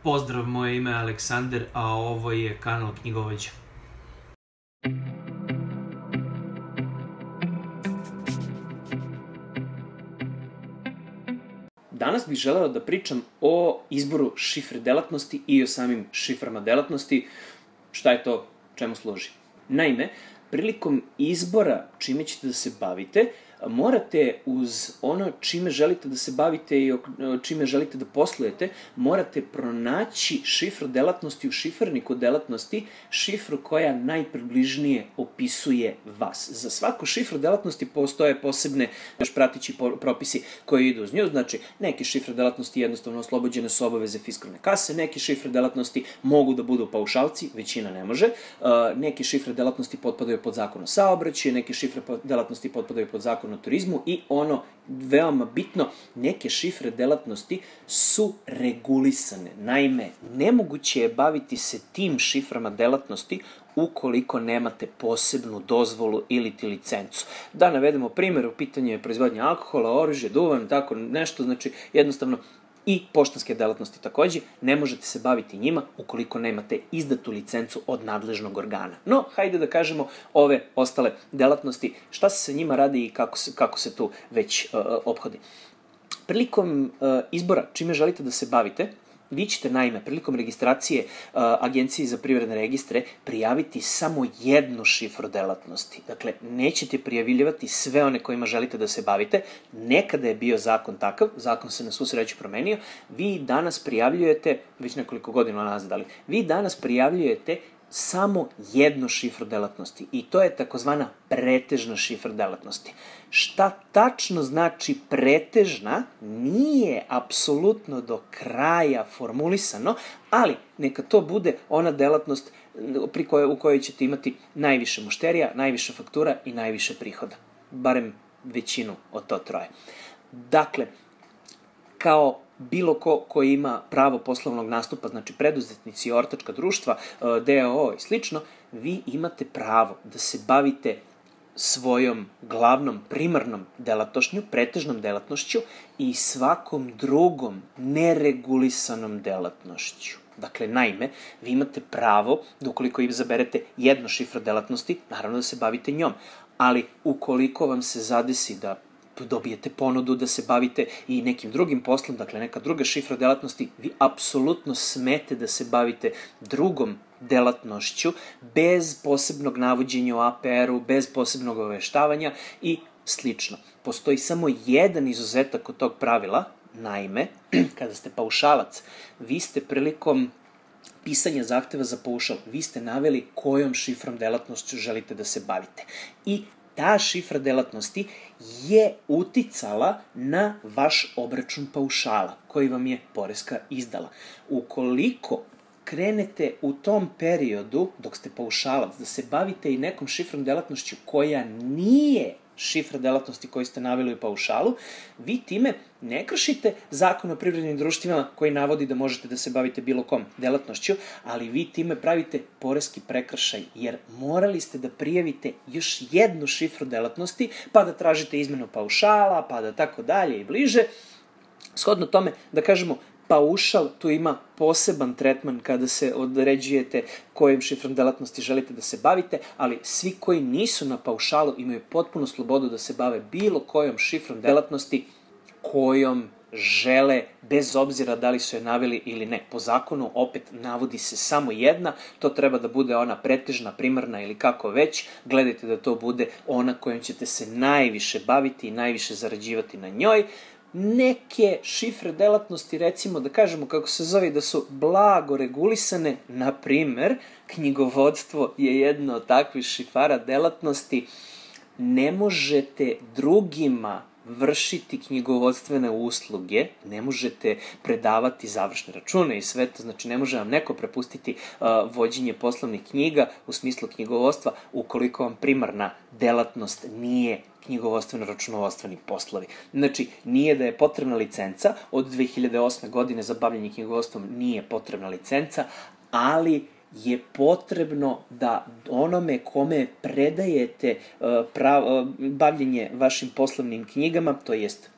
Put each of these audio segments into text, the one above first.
Pozdrav, moje ime je Aleksandar, a ovo je kanal Knjigovođa. Danas bih želeo da pričam o izboru šifre delatnosti i o samim šiframa delatnosti. Šta je to, čemu služi? Naime, prilikom izbora čime ćete da se bavite, morate uz ono čime želite da se bavite i čime želite da poslujete, morate pronaći šifru delatnosti u šifrarniku delatnosti, šifru koja najpribližnije opisuje vas. Za svaku šifru delatnosti postoje posebne još pratići propisi koji idu uz nju, znači neke šifre delatnosti jednostavno oslobođene su obaveze fiskalne kase, neke šifre delatnosti mogu da budu paušalci, većina ne može, neke šifre delatnosti potpadaju pod zakon o saobraćaju, neke šifre delatnosti potpadaju pod zakon o turizmu i ono veoma bitno, neke šifre delatnosti su regulisane. Naime, nemoguće je baviti se tim šiframa delatnosti ukoliko nemate posebnu dozvolu ili ti licencu. Da navedemo primjer, u pitanju je proizvodnja alkohola, oružje, duvan, tako nešto, znači jednostavno i poštanske delatnosti takođe, ne možete se baviti njima ukoliko nemate izdatu licencu od nadležnog organa. No, hajde da kažemo ove ostale delatnosti, šta se sa njima radi i kako se tu već ophodi. Prilikom izbora čime želite da se bavite, vi ćete naime prilikom registracije Agenciji za privredne registre prijaviti samo jednu šifru delatnosti. Dakle, nećete prijavljivati sve one kojima želite da se bavite. Nekada je bio zakon takav, zakon se na svu sreću promenio. Vi danas prijavljujete, već nekoliko godina nazad, ali vi danas prijavljujete samo jednu šifru delatnosti i to je takozvana pretežna šifra delatnosti. Šta tačno znači pretežna nije apsolutno do kraja formulisano, ali neka to bude ona delatnost u kojoj ćete imati najviše mušterija, najviše faktura i najviše prihoda. Barem većinu od to troje. Dakle, kao bilo ko ima pravo poslovnog nastupa, znači preduzetnici, ortačka društva, DOO i slično, vi imate pravo da se bavite svojom glavnom, primarnom delatnošću, pretežnom delatnošću i svakom drugom neregulisanom delatnošću. Dakle, naime, vi imate pravo da ukoliko izaberete jednu šifru delatnosti, naravno da se bavite njom, ali ukoliko vam se zadesi da dobijete ponudu da se bavite i nekim drugim poslom, dakle neka druga šifra delatnosti, vi apsolutno smete da se bavite drugom delatnošću bez posebnog navođenja u APR-u, bez posebnog obaveštavanja i slično. Postoji samo jedan izuzetak od tog pravila, naime, kada ste paušalac, vi ste prilikom pisanja zahteva za paušal, vi ste naveli kojom šifrom delatnošću želite da se bavite. I ta šifra delatnosti je uticala na vaš obračun paušala koji vam je poreska izdala. Ukoliko krenete u tom periodu, dok ste paušalac, da se bavite i nekom šifrom delatnošću koja nije šifra delatnosti koju ste naveli u paušalu, vi time ne kršite zakon o privrednim društvima koji navodi da možete da se bavite bilo kom delatnošću, ali vi time pravite poreski prekršaj, jer morali ste da prijavite još jednu šifru delatnosti, pa da tražite izmenu paušala, pa da tako dalje i bliže. Shodno tome, da kažemo, paušal tu ima poseban tretman kada se određujete kojim šifrom delatnosti želite da se bavite, ali svi koji nisu na paušalu imaju potpunu slobodu da se bave bilo kojom šifrom delatnosti kojom žele, bez obzira da li su je naveli ili ne. Po zakonu opet navodi se samo jedna, to treba da bude ona pretežna, primarna ili kako već, gledajte da to bude ona kojom ćete se najviše baviti i najviše zarađivati na njoj. Neke šifre delatnosti, recimo da kažemo kako se zove, da su blago regulisane, na primer, knjigovodstvo je jedna od takvih šifara delatnosti, ne možete drugima vršiti knjigovodstvene usluge, ne možete predavati završne račune i sve to, znači ne može vam neko prepustiti vođenje poslovnih knjiga u smislu knjigovodstva ukoliko vam primarna delatnost nije knjigovodstveno-računovodstveni poslovi. Znači, nije da je potrebna licenca, od 2008. godine za bavljanje knjigovodstvom nije potrebna licenca, ali je potrebno da onome kome predajete bavljenje vašim poslovnim knjigama, to jest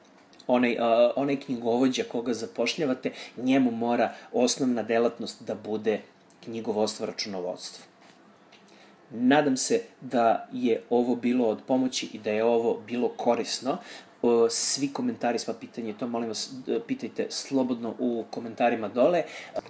onaj knjigovođa koga zapošljavate, njemu mora osnovna delatnost da bude knjigovodstvo, računovodstvo. Nadam se da je ovo bilo od pomoći i da je ovo bilo korisno. Svi komentari, sva pitanja, to molim vas pitajte slobodno u komentarima dole.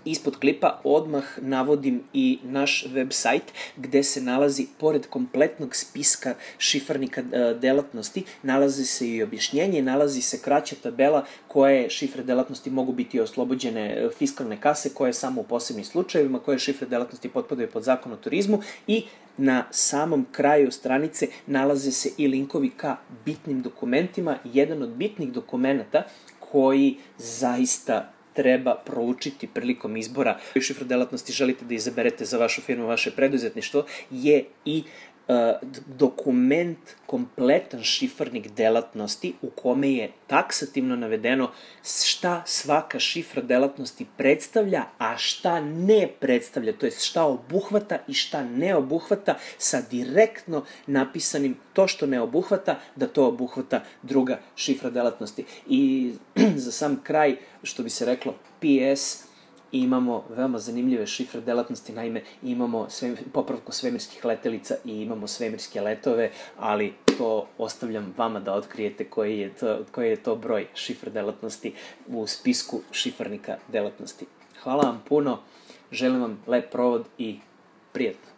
Ispod klipa odmah navodim i naš web sajt gde se nalazi, pored kompletnog spiska šifrarnika delatnosti, nalazi se i objašnjenje, nalazi se kraća tabela koje šifre delatnosti mogu biti oslobođene fiskalne kase, koje samo u posebnim slučajevima, koje šifre delatnosti potpadaju pod zakon o turizmu i na samom kraju stranice nalaze se i linkovi ka bitnim dokumentima. Jedan od bitnih dokumenta koji zaista treba proučiti prilikom izbora koju šifru delatnosti želite da izaberete za vašu firmu, vaše preduzetništvo, je i dokument, kompletan šifrarnik delatnosti u kome je taksativno navedeno šta svaka šifra delatnosti predstavlja, a šta ne predstavlja, to je šta obuhvata i šta ne obuhvata, sa direktno napisanim to što ne obuhvata, da to obuhvata druga šifra delatnosti. I za sam kraj, što bi se reklo, PS, imamo veoma zanimljive šifre delatnosti, naime imamo popravku svemirskih letelica i imamo svemirske letove, ali to ostavljam vama da otkrijete koji je to broj šifre delatnosti u spisku šifrarnika delatnosti. Hvala vam puno, želim vam lep provod i prijatno.